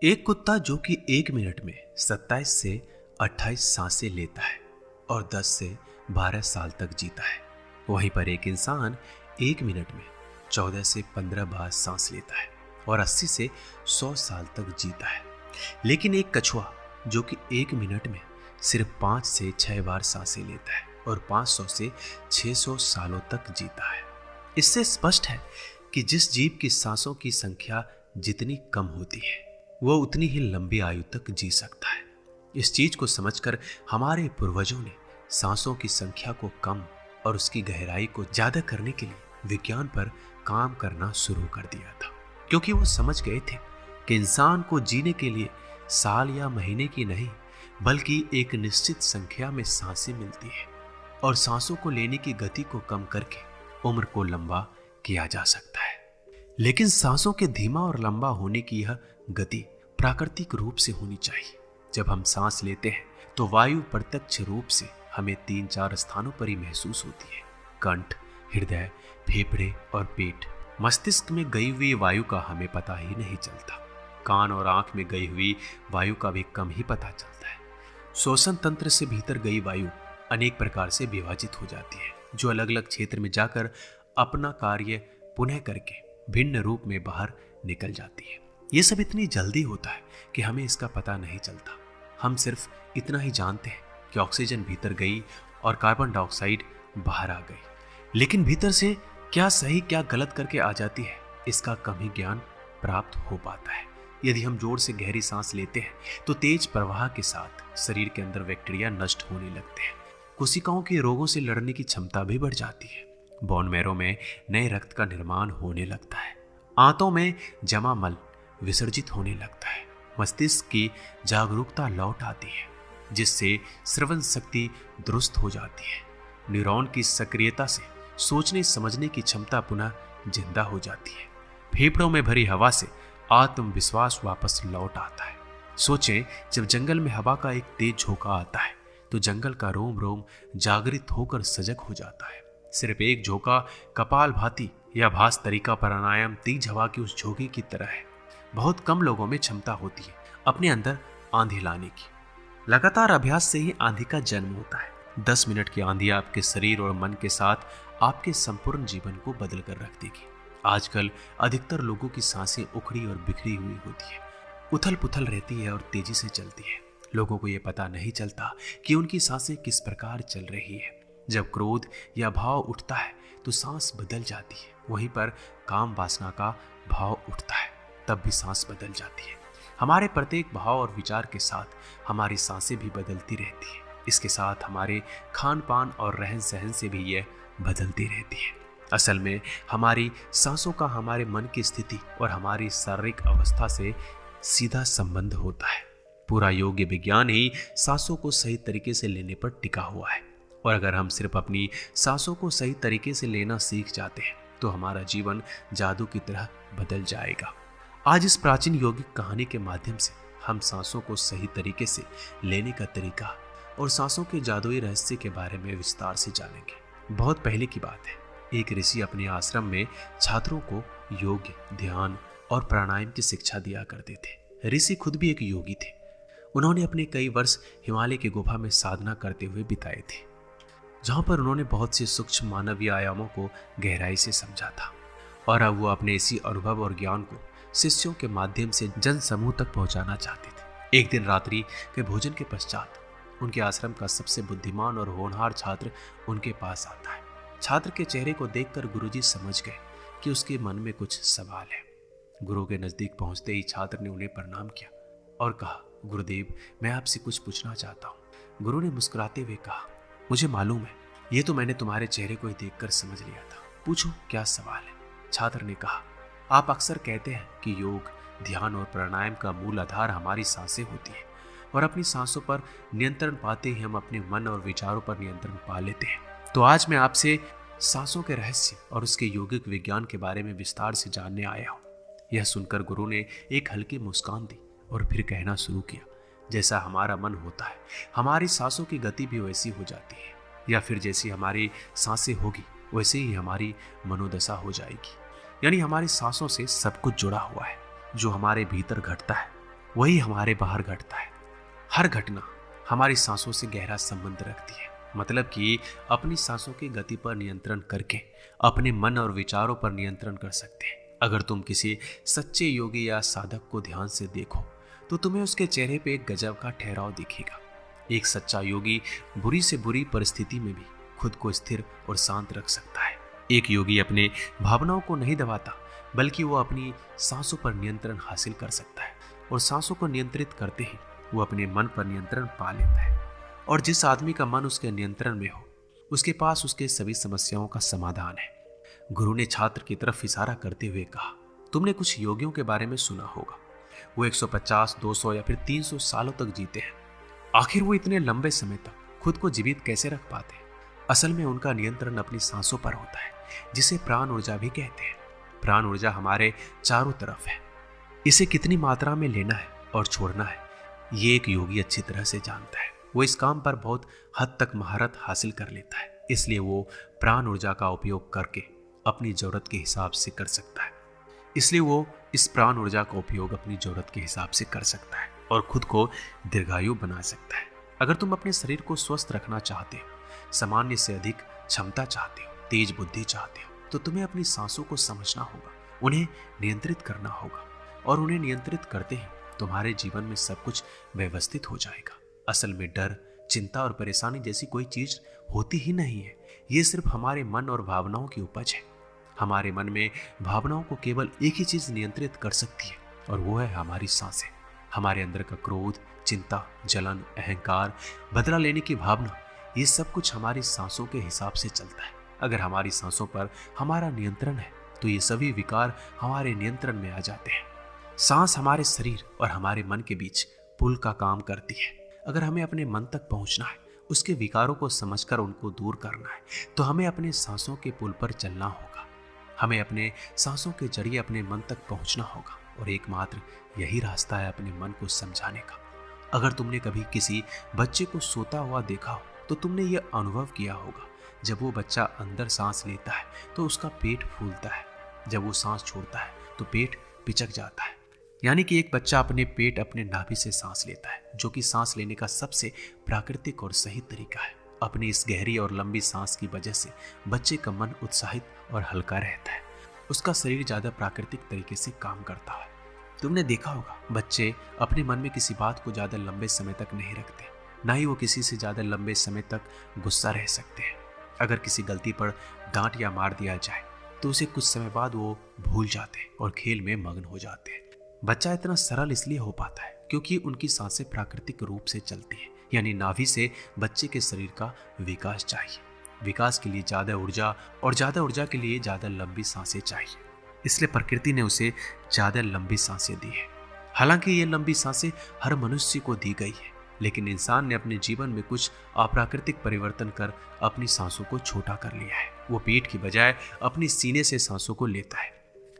एक कुत्ता जो कि 1 मिनट में 27 से 28 सांसें लेता है और 10 से 12 साल तक जीता है, वहीं पर एक इंसान 1 मिनट में 14 से 15 बार सांस लेता है और 80 से 100 साल तक जीता है। लेकिन एक कछुआ जो कि 1 मिनट में सिर्फ 5 से 6 बार सांसें लेता है और 500 से 600 सालों तक जीता है। इससे स्पष्ट है कि जिस जीव की सांसों की संख्या जितनी कम होती है वो उतनी ही लंबी आयु तक जी सकता है। इस चीज को समझकर हमारे पूर्वजों ने सांसों की संख्या को कम और उसकी गहराई को ज्यादा करने के लिए विज्ञान पर काम करना शुरू कर दिया था, क्योंकि वो समझ गए थे कि इंसान को जीने के लिए साल या महीने की नहीं बल्कि एक निश्चित संख्या में सांसें मिलती है और सांसों को लेने की गति को कम करके उम्र को लंबा किया जा सकता है। लेकिन सांसों के धीमा और लंबा होने की यह गति प्राकृतिक रूप से होनी चाहिए। जब हम सांस लेते हैं तो वायु प्रत्यक्ष रूप से हमें 3-4 स्थानों पर ही महसूस होती है: कंठ, हृदय, फेफड़े और पेट। मस्तिष्क में गई हुई वायु का हमें पता ही नहीं चलता। कान और आंख में गई हुई वायु का भी कम ही पता चलता है। श्वसन तंत्र से भीतर गई वायु अनेक प्रकार से विभाजित हो जाती है, जो अलग अलग क्षेत्र में जाकर अपना कार्य पुनः करके भिन्न रूप में बाहर निकल जाती है। ये सब इतनी जल्दी होता है कि हमें इसका पता नहीं चलता। हम सिर्फ इतना ही जानते हैं कि ऑक्सीजन भीतर गई और कार्बन डाइऑक्साइड बाहर आ गई, लेकिन भीतर से क्या सही क्या गलत करके आ जाती है इसका कम ही ज्ञान प्राप्त हो पाता है। यदि हम जोर से गहरी सांस लेते हैं तो तेज प्रवाह के साथ शरीर के अंदर बैक्टीरिया नष्ट होने लगते हैं। कोशिकाओं के रोगों से लड़ने की क्षमता भी बढ़ जाती है। बोन मैरो में नए रक्त का निर्माण होने लगता है। आंतों में जमा मल विसर्जित होने लगता है। मस्तिष्क की जागरूकता लौट आती है, जिससे श्रवण शक्ति दुरुस्त हो जाती है। न्यूरॉन की सक्रियता से सोचने समझने की क्षमता पुनः जिंदा हो जाती है। फेफड़ों में भरी हवा से आत्मविश्वास वापस लौट आता है। सोचें, जब जंगल में हवा का एक तेज झोंका आता है तो जंगल का रोम रोम जागृत होकर सजग हो जाता है। सिर्फ एक झोंका कपालभाति या भास तरीका प्राणायाम तेज हवा की उस झोंके की तरह है। बहुत कम लोगों में क्षमता होती है अपने अंदर आंधी लाने की। लगातार अभ्यास से ही आंधी का जन्म होता है। 10 मिनट की आंधी आपके शरीर और मन के साथ आपके संपूर्ण जीवन को बदल कर रख देगी। आजकल अधिकतर लोगों की सांसें उखड़ी और बिखरी हुई होती है, उथल पुथल रहती है और तेजी से चलती है। लोगों को यह पता नहीं चलता कि उनकी सांसें किस प्रकार चल रही है। जब क्रोध या भाव उठता है तो सांस बदल जाती है। वहीं पर काम वासना का भाव उठता है तब भी सांस बदल जाती है। हमारे प्रत्येक भाव और विचार के साथ हमारी सांसें भी बदलती रहती है। इसके साथ हमारे खान पान और रहन सहन से भी यह बदलती रहती है। असल में हमारी सांसों का हमारे मन की स्थिति और हमारी शारीरिक अवस्था से सीधा संबंध होता है। पूरा योग्य विज्ञान ही सांसों को सही तरीके से लेने पर टिका हुआ है, और अगर हम सिर्फ अपनी सांसों को सही तरीके से लेना सीख जाते हैं तो हमारा जीवन जादू की तरह बदल जाएगा। आज इस प्राचीन यौगिक कहानी के माध्यम से हम सांसों को सही तरीके से लेने का तरीका और सांसों के जादुई रहस्य के बारे में विस्तार से जानेंगे। बहुत पहले की बात है, एक ऋषि अपने आश्रम में छात्रों को योग, ध्यान और प्राणायाम की शिक्षा दिया करते थे। ऋषि खुद भी एक योगी थे। उन्होंने अपने कई वर्ष हिमालय की गुफा में साधना करते हुए बिताए थे, जहां पर उन्होंने बहुत से सूक्ष्म मानवीय आयामों को गहराई से समझा था, और अब वो अपने इसी अनुभव और ज्ञान को शिष्यों के माध्यम से जन समूह तक पहुंचाना चाहते थे। एक दिन रात्रि के भोजन के पश्चात उनके आश्रम का सबसे बुद्धिमान और होनहार छात्र उनके पास आता है। छात्र के चेहरे को देखकर गुरुजी समझ गए कि उसके मन में कुछ सवाल है। गुरु के नजदीक पहुंचते ही छात्र ने उन्हें प्रणाम किया और कहा, गुरुदेव, मैं आपसे कुछ पूछना चाहता हूँ। गुरु ने मुस्कुराते हुए कहा, मुझे मालूम है, ये तो मैंने तुम्हारे चेहरे को ही देखकर समझ लिया था। पूछो, क्या सवाल है? छात्र ने कहा, आप अक्सर कहते हैं कि योग, ध्यान और प्राणायाम का मूल आधार हमारी सांसें होती है, और अपनी सांसों पर नियंत्रण पाते ही हम अपने मन और विचारों पर नियंत्रण पा लेते हैं। तो आज मैं आपसे सांसों के रहस्य और उसके यौगिक विज्ञान के बारे में विस्तार से जानने आया हूँ। यह सुनकर गुरु ने एक हल्की मुस्कान दी और फिर कहना शुरू किया, जैसा हमारा मन होता है हमारी सांसों की गति भी वैसी हो जाती है, या फिर जैसी हमारी सांसें होगी वैसे ही हमारी मनोदशा हो जाएगी। यानी हमारी सांसों से सब कुछ जुड़ा हुआ है। जो हमारे भीतर घटता है वही हमारे बाहर घटता है। हर घटना हमारी सांसों से गहरा संबंध रखती है। मतलब कि अपनी सांसों की गति पर नियंत्रण करके अपने मन और विचारों पर नियंत्रण कर सकते हैं। अगर तुम किसी सच्चे योगी या साधक को ध्यान से देखो तो तुम्हें उसके चेहरे पे एक गजब का ठहराव दिखेगा। एक सच्चा योगी बुरी से बुरी परिस्थिति में भी खुद को स्थिर और शांत रख सकता है। एक योगी अपने भावनाओं को नहीं दबाता, बल्कि वो अपनी सांसों पर नियंत्रण हासिल कर सकता है, और सांसों को नियंत्रित करते ही वो अपने मन पर नियंत्रण पा लेता है। और जिस आदमी का मन उसके नियंत्रण में हो, उसके पास उसके सभी समस्याओं का समाधान है। गुरु ने छात्र की तरफ इशारा करते हुए कहा, तुमने कुछ योगियों के बारे में सुना होगा। वो 150, 200 या फिर 300 सालों तक जीते हैं। आखिर वो इतने लंबे समय तक खुद को जीवित कैसे रख पाते हैं? असल में उनका नियंत्रण अपनी सांसों पर होता है, जिसे प्राण ऊर्जा भी कहते हैं। प्राण ऊर्जा हमारे चारों तरफ है। इसे कितनी मात्रा में लेना है और छोड़ना है, ये एक योगी अच्छी तरह से जानता है। वो इस काम पर बहुत हद तक महारत हासिल कर लेता है, इसलिए वो प्राण ऊर्जा का उपयोग करके अपनी जरूरत के हिसाब से कर सकता है। इसलिए वो इस प्राण ऊर्जा का उपयोग अपनी जरूरत के हिसाब से कर सकता है और खुद को दीर्घायु बना सकता है। अगर तुम अपने शरीर को स्वस्थ रखना चाहते हो, सामान्य से अधिक क्षमता चाहते हो, तेज बुद्धि चाहते हो, तो तुम्हें अपनी सांसों को समझना होगा, उन्हें नियंत्रित करना होगा, और उन्हें नियंत्रित करते ही तुम्हारे जीवन में सब कुछ व्यवस्थित हो जाएगा। असल में डर, चिंता और परेशानी जैसी कोई चीज होती ही नहीं है। ये सिर्फ हमारे मन और भावनाओं की उपज है। हमारे मन में भावनाओं को केवल एक ही चीज नियंत्रित कर सकती है, और वो है हमारी सांसें। हमारे अंदर का क्रोध, चिंता, जलन, अहंकार, बदला लेने की भावना, ये सब कुछ हमारी सांसों के हिसाब से चलता है। अगर हमारी सांसों पर हमारा नियंत्रण है तो ये सभी विकार हमारे नियंत्रण में आ जाते हैं। सांस हमारे शरीर और हमारे मन के बीच पुल का काम करती है। अगर हमें अपने मन तक पहुंचना है, उसके विकारों को समझकर उनको दूर करना है, तो हमें अपने सांसों के पुल पर चलना होगा। हमें अपने सांसों के जरिए अपने मन तक पहुंचना होगा, और एकमात्र यही रास्ता है अपने मन को समझाने का। अगर तुमने कभी किसी बच्चे को सोता हुआ देखा हो तो तुमने ये अनुभव किया होगा, जब वो बच्चा अंदर सांस लेता है तो उसका पेट फूलता है, जब वो सांस छोड़ता है तो पेट पिचक जाता है। यानी कि एक बच्चा अपने पेट, अपने नाभि से सांस लेता है, जो कि सांस लेने का सबसे प्राकृतिक और सही तरीका है। अपनी इस गहरी और लंबी सांस की वजह से बच्चे का मन उत्साहित और हल्का रहता है। उसका शरीर ज्यादा प्राकृतिक तरीके से काम करता है। तुमने देखा होगा, बच्चे अपने मन में किसी बात को ज्यादा लंबे समय तक नहीं रखते, ना ही वो किसी से ज्यादा लंबे समय तक गुस्सा रह सकते हैं। अगर किसी गलती पर डांट या मार दिया जाए तो उसे कुछ समय बाद वो भूल जाते हैं और खेल में मग्न हो जाते हैं। बच्चा इतना सरल इसलिए हो पाता है क्योंकि उनकी सांसें प्राकृतिक रूप से चलती है। यानी नाभि से बच्चे के शरीर का विकास चाहिए। विकास के लिए ज्यादा ऊर्जा, और ज्यादा ऊर्जा के लिए ज्यादा लंबी सांसें चाहिए। इसलिए प्रकृति ने उसे ज्यादा लंबी सांसें दी है। हालांकि ये लंबी सांसें हर मनुष्य को दी गई है, लेकिन इंसान ने अपने जीवन में कुछ अप्राकृतिक परिवर्तन कर अपनी सांसों को छोटा कर लिया है। वो पेट की बजाय अपनी सीने से सांसों को लेता है।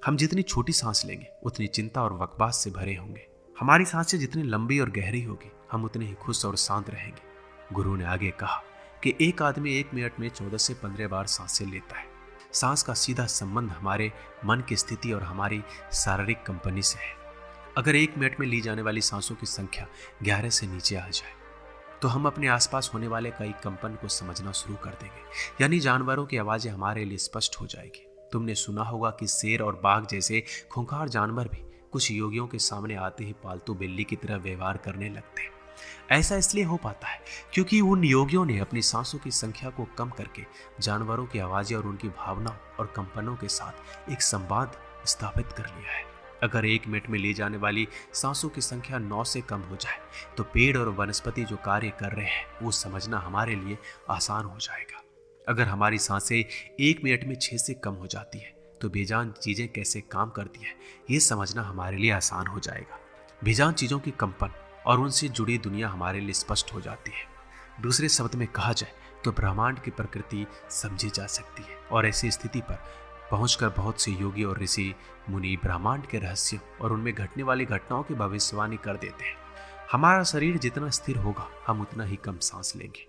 हम जितनी छोटी सांस लेंगे उतनी चिंता और वकवास से भरे होंगे। हमारी सांसें जितनी लंबी और गहरी होगी, हम उतने ही खुश और शांत रहेंगे। गुरु ने आगे कहा कि एक आदमी 1 मिनट में 14 से 15 बार सांसें लेता है। सांस का सीधा संबंध हमारे मन की स्थिति और हमारी शारीरिक कंपनी से है। अगर 1 मिनट में ली जाने वाली सांसों की संख्या 11 से नीचे आ जाए तो हम अपने आसपास होने वाले कई कंपन को समझना शुरू कर देंगे। यानी जानवरों की आवाजें हमारे लिए स्पष्ट हो जाएगी। तुमने सुना होगा कि शेर और बाघ जैसे खूंखार जानवर भी कुछ योगियों के सामने आते ही पालतू बिल्ली की तरह व्यवहार करने लगते हैं। ऐसा इसलिए हो पाता है क्योंकि उन योगियों ने अपनी सांसों की संख्या को कम करके जानवरों की आवाजें और उनकी भावनाओं और कंपनों के साथ एक संवाद स्थापित कर लिया है। अगर 1 मिनट में ली जाने वाली सांसों की संख्या 9 से कम हो जाए तो पेड़ और वनस्पति जो कार्य कर रहे हैं वो समझना हमारे लिए आसान हो जाएगा। अगर हमारी सांसें 1 मिनट में 6 से कम हो जाती है तो बेजान चीजें कैसे काम करती है ये समझना हमारे लिए आसान हो जाएगा। बेजान चीजों की कंपन और उनसे जुड़ी दुनिया हमारे लिए स्पष्ट हो जाती है। दूसरे शब्द में कहा जाए तो ब्रह्मांड की प्रकृति समझी जा सकती है, और ऐसी स्थिति पर पहुंचकर बहुत से योगी और ऋषि मुनि ब्रह्मांड के रहस्यों और उनमें घटने वाली घटनाओं की भविष्यवाणी कर देते हैं। हमारा शरीर जितना स्थिर होगा, हम उतना ही कम सांस लेंगे।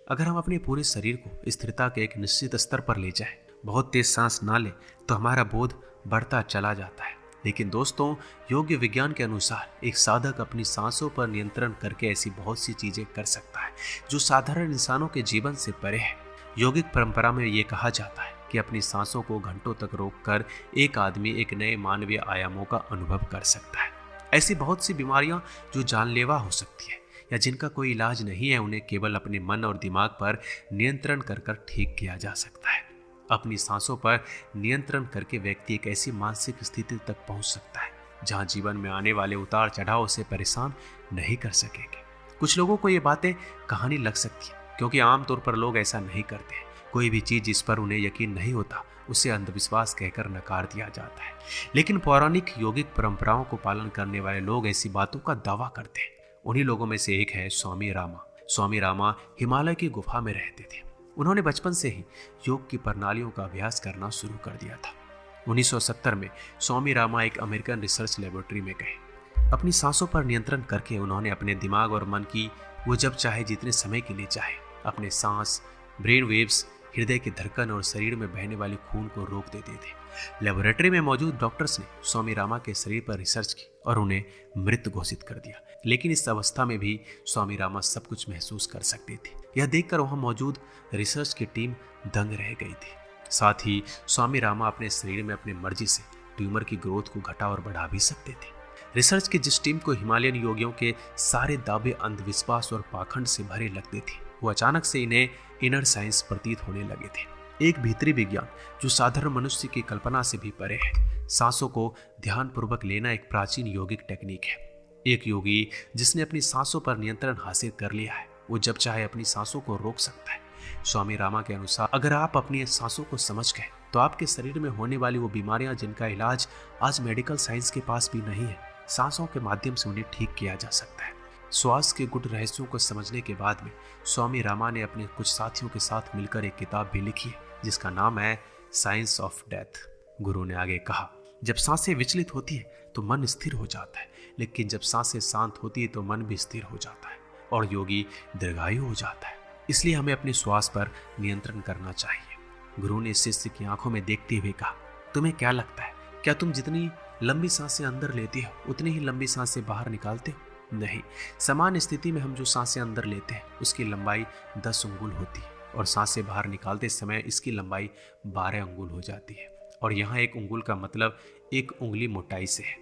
अगर हम अपने पूरे शरीर को स्थिरता के एक निश्चित स्तर पर ले जाएं, बहुत तेज सांस ना ले तो हमारा बोध बढ़ता चला जाता है। लेकिन दोस्तों, योग्य विज्ञान के अनुसार एक साधक अपनी सांसों पर नियंत्रण करके ऐसी बहुत सी चीजें कर सकता है जो साधारण इंसानों के जीवन से परे है। योगिक परंपरा में ये कहा जाता है कि अपनी सांसों को घंटों तक रोककर एक आदमी एक नए मानवीय आयामों का अनुभव कर सकता है। ऐसी बहुत सी बीमारियां जो जानलेवा हो सकती है या जिनका कोई इलाज नहीं है, उन्हें केवल अपने मन और दिमाग पर नियंत्रण कर ठीक किया जा सकता है। अपनी सांसों पर नियंत्रण करके व्यक्ति एक ऐसी मानसिक स्थिति तक पहुंच सकता है जहां जीवन में आने वाले उतार चढ़ाव से परेशान नहीं कर सकेंगे। कुछ लोगों को ये बातें कहानी लग सकती है, क्योंकि आमतौर पर लोग ऐसा नहीं करते। कोई भी चीज जिस पर उन्हें यकीन नहीं होता उसे अंधविश्वास कहकर नकार दिया जाता है। लेकिन पौराणिक योगिक परंपराओं को पालन करने वाले लोग ऐसी बातों का दावा करते हैं। उन्हीं लोगों में से एक है स्वामी रामा। स्वामी रामा हिमालय की गुफा में रहते थे। उन्होंने बचपन से ही योग की प्रणालियों का अभ्यास करना शुरू कर दिया था। 1970 में स्वामी रामा एक अमेरिकन रिसर्च लेबोरेटरी में गए। अपनी सांसों पर नियंत्रण करके उन्होंने अपने दिमाग और मन की वो जब चाहे जितने समय के लिए चाहे अपने सांस, ब्रेन वेव्स, हृदय की धड़कन और शरीर में बहने वाले खून को रोक देते थे। लेबोरेटरी में मौजूद डॉक्टर्स ने स्वामी रामा के शरीर पर रिसर्च की और उन्हें मृत घोषित कर दिया। लेकिन इस अवस्था में भी स्वामी रामा सब कुछ महसूस कर सकते थे। यह देखकर वहां मौजूद रिसर्च की टीम दंग रह गई थी। साथ ही स्वामी रामा अपने शरीर में अपनी मर्जी से ट्यूमर की ग्रोथ को घटा और बढ़ा भी सकते थे। रिसर्च की जिस टीम को हिमालयन योगियों के सारे दावे अंधविश्वास और पाखंड से भरे लगते थे, वो अचानक से इन्हें इनर साइंस प्रतीत होने लगे थे। एक भीतरी विज्ञान जो साधारण मनुष्य की कल्पना से भी परे है। सांसों को ध्यानपूर्वक लेना एक प्राचीन योगिक टेक्निक है। एक योगी जिसने अपनी सांसों पर नियंत्रण हासिल कर लिया है, वो जब चाहे अपनी सांसों को रोक सकता है। स्वामी रामा के अनुसार अगर आप अपनी सांसों को समझ गए तो आपके शरीर में होने वाली वो बीमारियां जिनका इलाज आज मेडिकल साइंस के पास भी नहीं है, सांसों के माध्यम से उन्हें ठीक किया जा सकता है। श्वास के गुड रहस्यों को समझने के बाद में स्वामी रामा ने अपने कुछ साथियों के साथ मिलकर एक किताब भी लिखी है जिसका नाम है साइंस ऑफ डेथ। गुरु ने आगे कहा, जब सांसें विचलित होती है तो मन स्थिर हो जाता है, लेकिन जब सांसें शांत होती है तो मन भी स्थिर हो जाता है और योगी दीर्घायु हो जाता है। इसलिए हमें अपने श्वास पर नियंत्रण करना चाहिए। गुरु ने शिष्य की आंखों में देखते हुए कहा, तुम्हें क्या लगता है, क्या तुम जितनी लंबी सांसें अंदर लेते हो उतनी ही लंबी सांसें बाहर निकालते हो? नहीं, समान स्थिति में हम जो सांसें अंदर लेते हैं उसकी लंबाई 10 अंगुल होती है और सांसें बाहर निकालते समय इसकी लंबाई 12 अंगुल हो जाती है। और यहाँ एक अंगुल का मतलब एक उंगली मोटाई से है।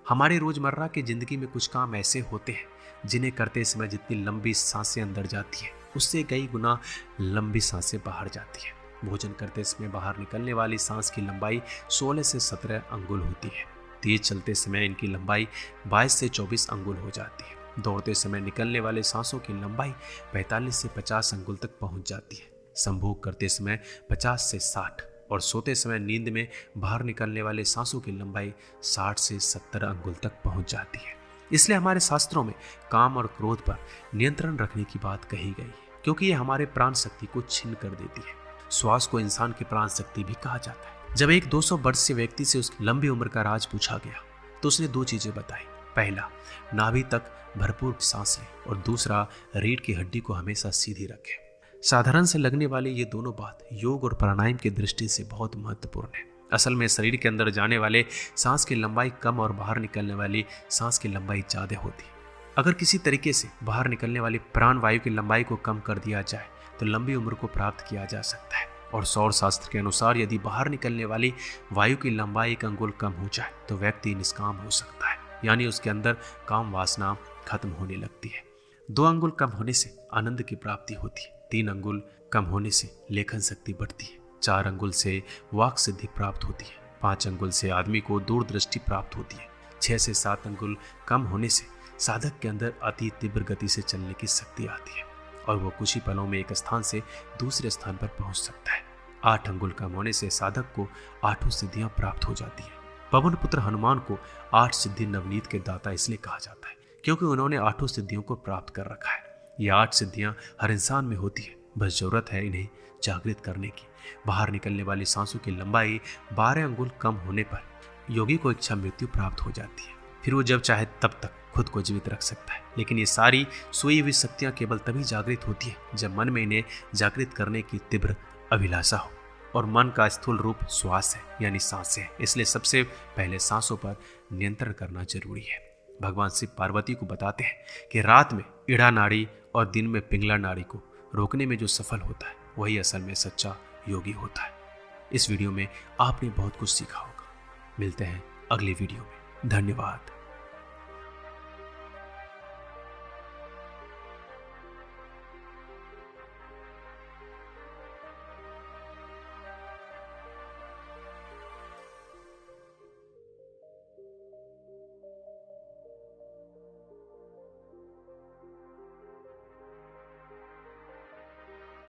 हमारे रोजमर्रा की जिंदगी में कुछ काम ऐसे होते हैं जिन्हें करते समय जितनी लंबी सांसें अंदर जाती है उससे कई गुना लंबी सांसें बाहर जाती है। भोजन करते समय बाहर निकलने वाली सांस की लंबाई 16 से 17 अंगुल होती है। तेज चलते समय इनकी लंबाई 22 से 24 अंगुल हो जाती है। दौड़ते समय निकलने वाले सांसों की लंबाई 45 से 50 अंगुल तक पहुंच जाती है। संभोग करते समय 50 से 60 और सोते समय नींद में बाहर निकलने वाले सांसों की लंबाई 60 से 70 अंगुल तक पहुंच जाती है। इसलिए हमारे शास्त्रों में काम और क्रोध पर नियंत्रण रखने की बात कही गई है, क्योंकि ये हमारे प्राण शक्ति को छीन कर देती है। श्वास को इंसान की प्राण शक्ति भी कहा जाता है। जब एक 200 वर्ष के व्यक्ति से उसकी लंबी उम्र का राज पूछा गया तो उसने 2 चीजें बताई। पहला, नाभि तक भरपूर सांस लें और दूसरा, रीढ़ की हड्डी को हमेशा सीधी रखें। साधारण से लगने वाली ये दोनों बात योग और प्राणायाम की दृष्टि से बहुत महत्वपूर्ण है। असल में शरीर के अंदर जाने वाले सांस की लंबाई कम और बाहर निकलने वाली सांस की लंबाई ज्यादा होती है। अगर किसी तरीके से बाहर निकलने वाली प्राण वायु की लंबाई को कम कर दिया जाए तो लंबी उम्र को प्राप्त किया जा सकता है। और सौर शास्त्र के अनुसार यदि बाहर निकलने वाली वायु की लंबाई 1 अंगुल कम हो जाए तो व्यक्ति निष्काम हो सकता है, यानी उसके अंदर काम वासना खत्म होने लगती है। 2 अंगुल कम होने से आनंद की प्राप्ति होती है। 3 अंगुल कम होने से लेखन शक्ति बढ़ती है। 4 अंगुल से वाक सिद्धि प्राप्त होती है। 5 अंगुल से आदमी को दूरदृष्टि प्राप्त होती है। 6 से 7 अंगुल कम होने से साधक के अंदर अति तीव्र गति से चलने की शक्ति आती है और वो कुछ ही पलों में एक स्थान से दूसरे स्थान पर पहुंच सकता है। 8 अंगुल कम होने से साधक को 8 सिद्धियां प्राप्त हो जाती है। पवन पुत्र हनुमान को 8 सिद्धि नवनीत के दाता इसलिए कहा जाता है क्योंकि उन्होंने 8 सिद्धियों को प्राप्त कर रखा है। ये 8 सिद्धियां हर इंसान में होती है, बस जरूरत है इन्हें जागृत करने की। बाहर निकलने वाली सांसों की लंबाई 12 अंगुल कम होने पर योगी को इच्छा मृत्यु प्राप्त हो जाती है। फिर वो जब चाहे तब तक खुद को जीवित रख सकता है। लेकिन ये सारी सोई हुई शक्तियां केवल तभी जागृत होती है जब मन में इन्हें जागृत करने की तीव्र अभिलाषा हो। और मन का स्थूल रूप श्वास है यानी सांसें। इसलिए सबसे पहले सांसों पर नियंत्रण करना जरूरी है। भगवान शिव पार्वती को बताते हैं कि रात में ईड़ा नाड़ी और दिन में पिंगला नाड़ी को रोकने में जो सफल होता है वही असल में सच्चा योगी होता है। इस वीडियो में आपने बहुत कुछ सीखा होगा। मिलते हैं अगली वीडियो में। धन्यवाद।